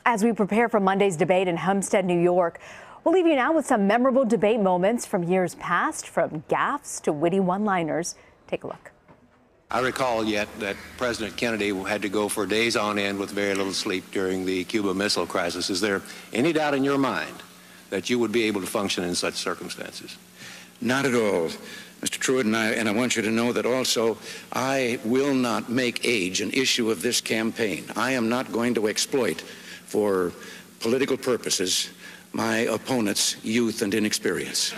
As we prepare for Monday's debate in Hempstead, New York, we'll leave you now with some memorable debate moments from years past, from gaffes to witty one-liners. Take a look. I recall yet that President Kennedy had to go for days on end with very little sleep during the Cuba Missile Crisis. Is there any doubt in your mind that you would be able to function in such circumstances? Not at all, Mr. Truitt, and I want you to know that also I will not make age an issue of this campaign. I am not going to exploit for political purposes my opponent's youth and inexperience.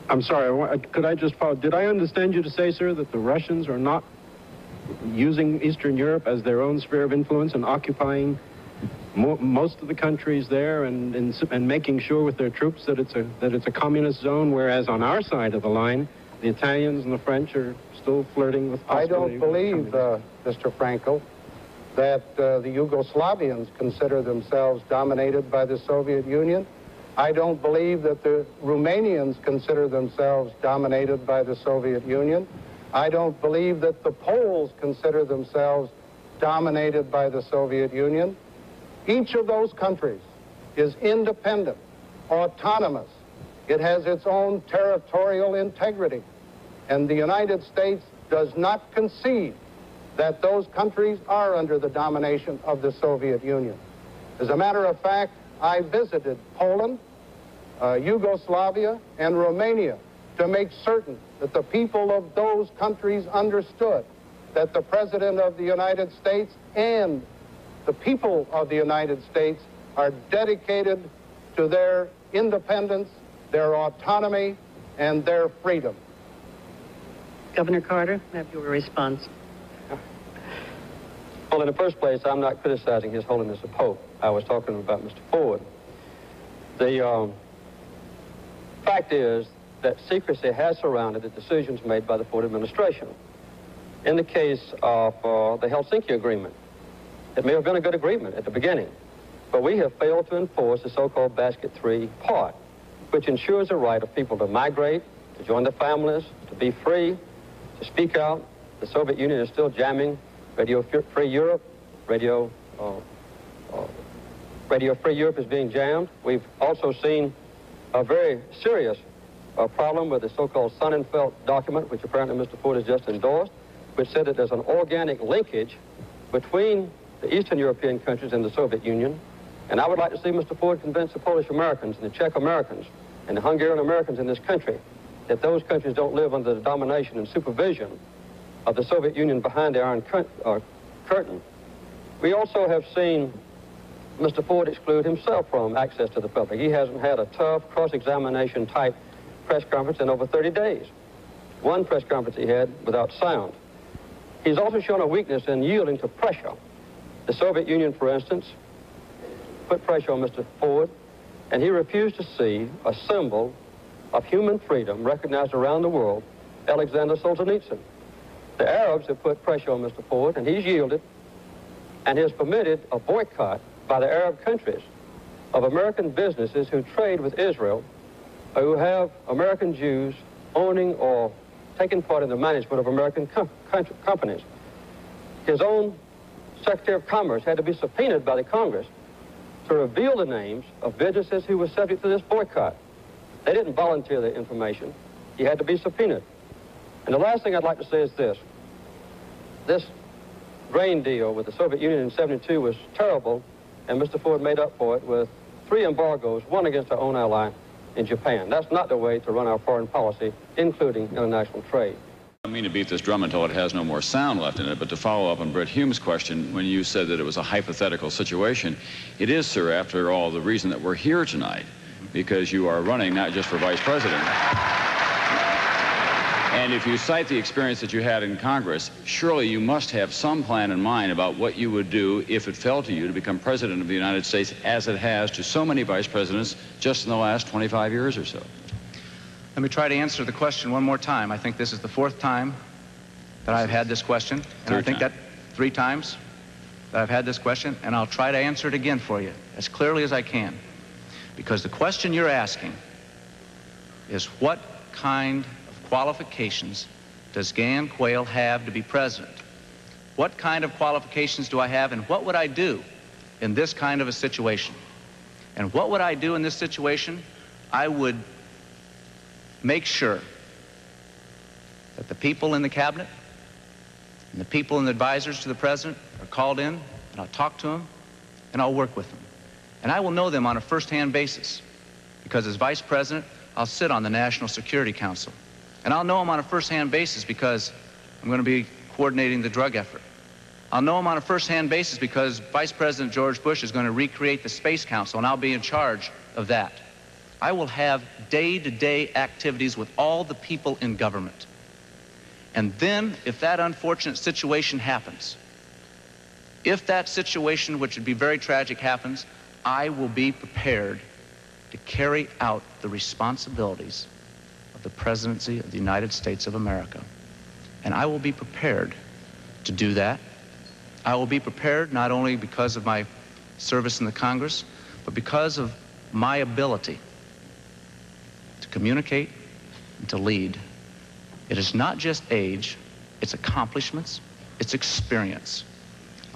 I'm sorry, could I just follow? Did I understand you to say, sir, that the Russians are not using Eastern Europe as their own sphere of influence and occupying most of the countries there and making sure with their troops that it's a communist zone, whereas on our side of the line, the Italians and the French are still flirting with possibility? I don't believe, Mr. Frankel, that the Yugoslavians consider themselves dominated by the Soviet Union. I don't believe that the Romanians consider themselves dominated by the Soviet Union. I don't believe that the Poles consider themselves dominated by the Soviet Union. Each of those countries is independent, autonomous. It has its own territorial integrity. And the United States does not concede that those countries are under the domination of the Soviet Union. As a matter of fact, I visited Poland, Yugoslavia, and Romania to make certain that the people of those countries understood that the President of the United States and the people of the United States are dedicated to their independence, their autonomy, and their freedom. Governor Carter, have your response. Well, in the first place, I'm not criticizing His Holiness the Pope. I was talking about Mr. Ford. The fact is that secrecy has surrounded the decisions made by the Ford administration. In the case of the Helsinki Agreement, it may have been a good agreement at the beginning, but we have failed to enforce the so-called Basket 3 part, which ensures the right of people to migrate, to join their families, to be free, to speak out. The Soviet Union is still jamming Radio Free Europe. Radio Free Europe is being jammed. We've also seen a very serious problem with the so-called Sonnenfeld document, which apparently Mr. Ford has just endorsed, which said that there's an organic linkage between the Eastern European countries and the Soviet Union. And I would like to see Mr. Ford convince the Polish Americans and the Czech Americans and the Hungarian Americans in this country that those countries don't live under the domination and supervision of the Soviet Union behind the Iron Curtain. We also have seen Mr. Ford exclude himself from access to the public. He hasn't had a tough cross-examination type press conference in over 30 days. One press conference he had without sound. He's also shown a weakness in yielding to pressure. The Soviet Union, for instance, put pressure on Mr. Ford, and he refused to see a symbol of human freedom recognized around the world, Alexander Solzhenitsyn. The Arabs have put pressure on Mr. Ford, and he's yielded, and has permitted a boycott by the Arab countries of American businesses who trade with Israel, who have American Jews owning or taking part in the management of American companies. His own Secretary of Commerce had to be subpoenaed by the Congress to reveal the names of businesses who were subject to this boycott. They didn't volunteer the information. He had to be subpoenaed. And the last thing I'd like to say is this. This grain deal with the Soviet Union in '72 was terrible, and Mr. Ford made up for it with 3 embargoes, one against our own ally in Japan. That's not the way to run our foreign policy, including international trade. I don't mean to beat this drum until it has no more sound left in it, but to follow up on Brett Hume's question, when you said that it was a hypothetical situation, it is, sir, after all, the reason that we're here tonight, because you are running not just for vice president. And if you cite the experience that you had in Congress, surely you must have some plan in mind about what you would do if it fell to you to become president of the United States, as it has to so many vice presidents just in the last 25 years or so. Let me try to answer the question one more time. I think this is the 4th time that I've had this question. And I think that 3 times that I've had this question, and I'll try to answer it again for you as clearly as I can. Because the question you're asking is, what kind of qualifications does Gan Quayle have to be president? What kind of qualifications do I have, and what would I do in this kind of a situation? And what would I do in this situation? I would make sure that the people in the cabinet and the people and the advisors to the president are called in, and I'll talk to them, and I'll work with them. And I will know them on a first-hand basis, because as vice president, I'll sit on the National Security Council. And I'll know them on a first-hand basis because I'm going to be coordinating the drug effort. I'll know them on a first-hand basis because Vice President George Bush is going to recreate the Space Council, and I'll be in charge of that. I will have day-to-day activities with all the people in government. And then, if that unfortunate situation happens, if that situation, which would be very tragic, happens, I will be prepared to carry out the responsibilities of the presidency of the United States of America. And I will be prepared to do that. I will be prepared not only because of my service in the Congress, but because of my ability to communicate and to lead. It is not just age, it's accomplishments, it's experience.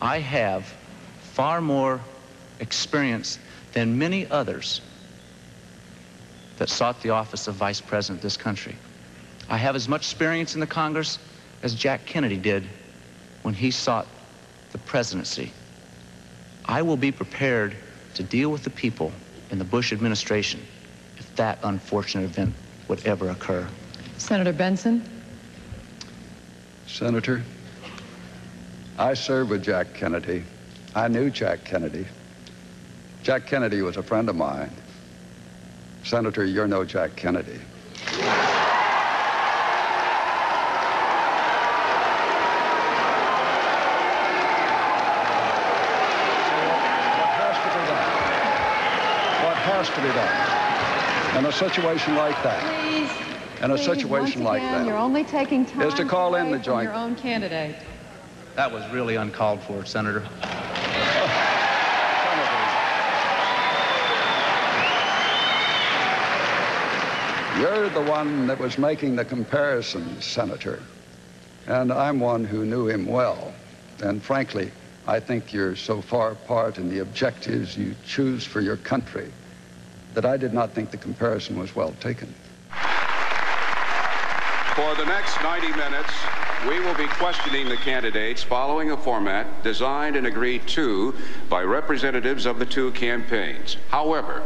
I have far more experience than many others that sought the office of vice president of this country. I have as much experience in the Congress as Jack Kennedy did when he sought the presidency. I will be prepared to deal with the people in the Bush administration if that unfortunate event would ever occur. Senator Benson. Senator, I served with Jack Kennedy. I knew Jack Kennedy. Jack Kennedy was a friend of mine. Senator, you're no Jack Kennedy. What has to be done in a situation like that? Please, in a situation like that, you're only taking time is to call in the joint. Your own candidate. That was really uncalled for, Senator. You're the one that was making the comparisons, Senator. And I'm one who knew him well. And frankly, I think you're so far apart in the objectives you choose for your country that I did not think the comparison was well taken. For the next 90 minutes, we will be questioning the candidates following a format designed and agreed to by representatives of the two campaigns. However,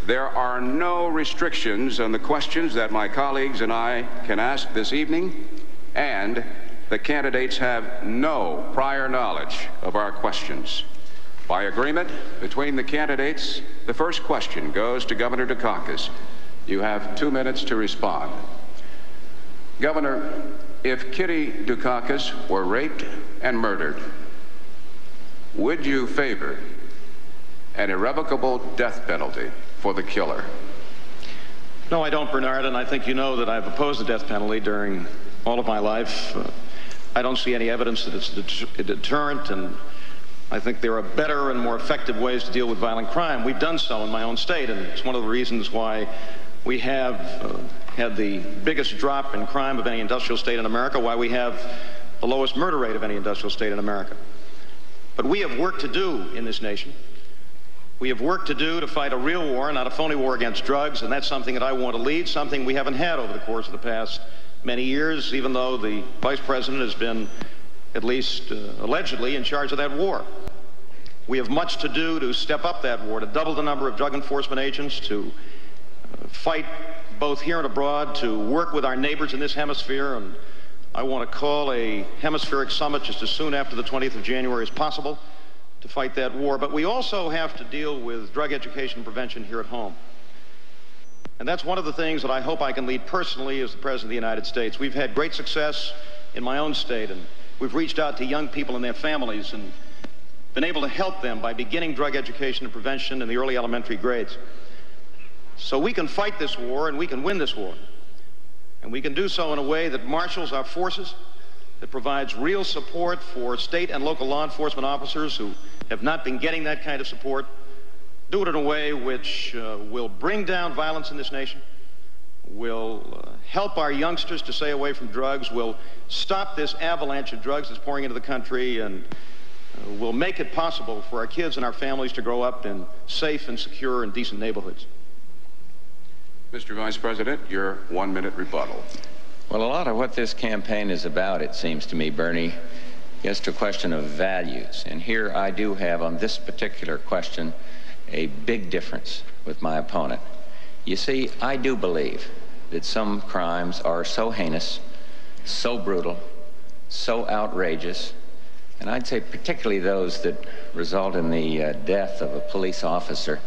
there are no restrictions on the questions that my colleagues and I can ask this evening, and the candidates have no prior knowledge of our questions. By agreement between the candidates, the first question goes to Governor Dukakis. You have 2 minutes to respond. Governor, if Kitty Dukakis were raped and murdered, would you favor an irrevocable death penalty for the killer? No, I don't, Bernard, and I think you know that I've opposed the death penalty during all of my life. I don't see any evidence that it's a deterrent, and I think there are better and more effective ways to deal with violent crime. We've done so in my own state, and it's one of the reasons why we have had the biggest drop in crime of any industrial state in America, why we have the lowest murder rate of any industrial state in America. But we have work to do in this nation. We have work to do to fight a real war, not a phony war against drugs, and that's something that I want to lead, something we haven't had over the course of the past many years, even though the vice president has been, at least allegedly, in charge of that war. We have much to do to step up that war, to double the number of drug enforcement agents, to fight both here and abroad, to work with our neighbors in this hemisphere, and I want to call a hemispheric summit just as soon after the 20th of January as possible to fight that war. But we also have to deal with drug education and prevention here at home. And that's one of the things that I hope I can lead personally as the President of the United States. We've had great success in my own state, and we've reached out to young people and their families and been able to help them by beginning drug education and prevention in the early elementary grades. So we can fight this war, and we can win this war. And we can do so in a way that marshals our forces, that provides real support for state and local law enforcement officers who have not been getting that kind of support. Do it in a way which will bring down violence in this nation, will help our youngsters to stay away from drugs, will stop this avalanche of drugs that's pouring into the country, and will make it possible for our kids and our families to grow up in safe and secure and decent neighborhoods. Mr. Vice President, your 1-minute rebuttal. Well, a lot of what this campaign is about, it seems to me, Bernie, gets to a question of values. And here I do have, on this particular question, a big difference with my opponent. You see, I do believe that some crimes are so heinous, so brutal, so outrageous, and I'd say particularly those that result in the death of a police officer.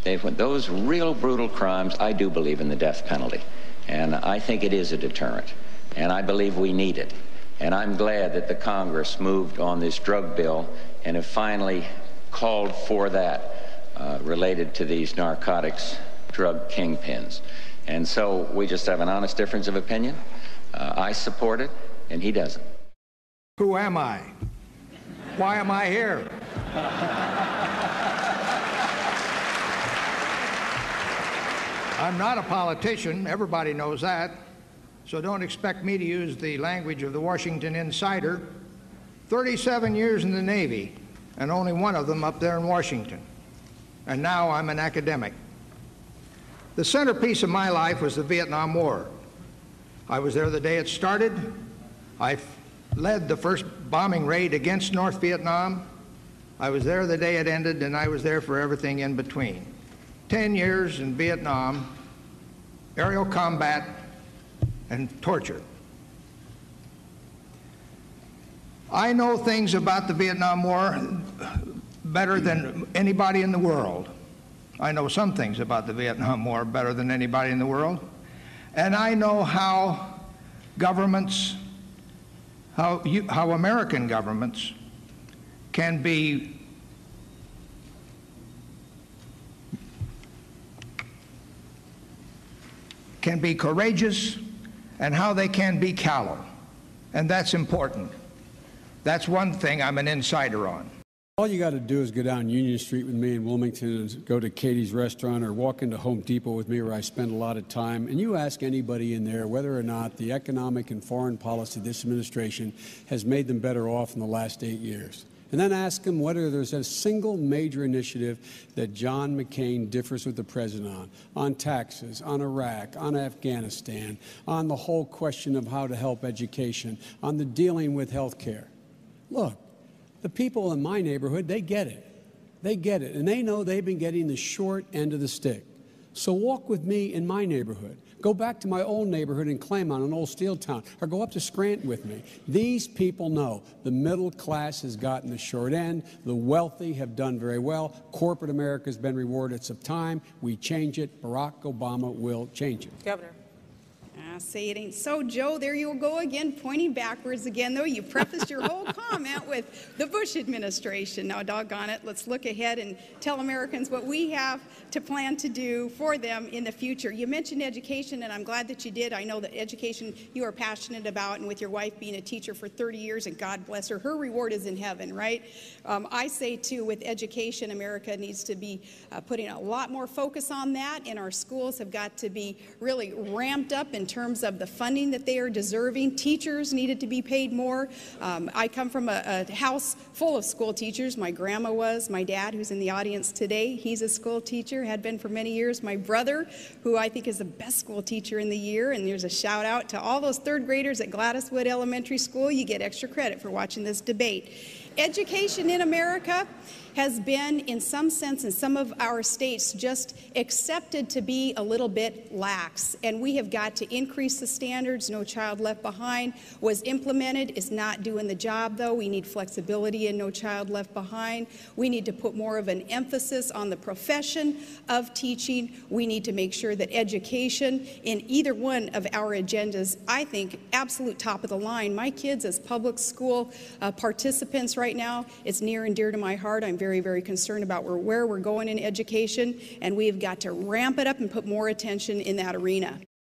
Those real brutal crimes, I do believe in the death penalty. And I think it is a deterrent. And I believe we need it. And I'm glad that the Congress moved on this drug bill and have finally called for that related to these narcotics drug kingpins. And so we just have an honest difference of opinion. I support it, and he doesn't. Who am I? Why am I here? I'm not a politician. Everybody knows that. So don't expect me to use the language of the Washington Insider. 37 years in the Navy, and only one of them up there in Washington. And now I'm an academic. The centerpiece of my life was the Vietnam War. I was there the day it started. I led the first bombing raid against North Vietnam. I was there the day it ended, and I was there for everything in between. 10 years in Vietnam, aerial combat, and torture. I know things about the Vietnam War better than anybody in the world. I know some things about the Vietnam War better than anybody in the world. And I know how governments, how American governments can be courageous and how they can be callow. And that's important. That's one thing I'm an insider on. All you got to do is go down Union Street with me in Wilmington and go to Katie's restaurant or walk into Home Depot with me where I spend a lot of time, and you ask anybody in there whether or not the economic and foreign policy of this administration has made them better off in the last 8 years. And then ask them whether there's a single major initiative that John McCain differs with the president on taxes, on Iraq, on Afghanistan, on the whole question of how to help education, on the dealing with health care. Look, the people in my neighborhood, they get it. They get it, and they know they've been getting the short end of the stick. So walk with me in my neighborhood. Go back to my old neighborhood in Claymont, an old steel town, or go up to Scranton with me. These people know the middle class has gotten the short end. The wealthy have done very well. Corporate America has been rewarded some time. We change it. Barack Obama will change it. Governor. Say it ain't so, Joe. There you go again, pointing backwards again, though. You prefaced your whole comment with the Bush administration. Now, doggone it, let's look ahead and tell Americans what we have to plan to do for them in the future. You mentioned education, and I'm glad that you did. I know that education you are passionate about, and with your wife being a teacher for 30 years, and God bless her, her reward is in heaven, right? I say, too, with education, America needs to be putting a lot more focus on that, and our schools have got to be really ramped up in terms of the funding that they are deserving. Teachers needed to be paid more. I come from a house full of school teachers. My grandma was. My dad, who's in the audience today, he's a school teacher, had been for many years. My brother, who I think is the best school teacher in the year, and there's a shout out to all those third graders at Gladyswood Elementary School. You get extra credit for watching this debate. Education in America has been, in some sense, in some of our states, just accepted to be a little bit lax. And we have got to increase the standards. No Child Left Behind was implemented, is not doing the job, though. We need flexibility in No Child Left Behind. We need to put more of an emphasis on the profession of teaching. We need to make sure that education in either one of our agendas, I think, absolute top of the line. My kids as public school participants right now, it's near and dear to my heart. I'm very, very concerned about where we're going in education, and we have got to ramp it up and put more attention in that arena.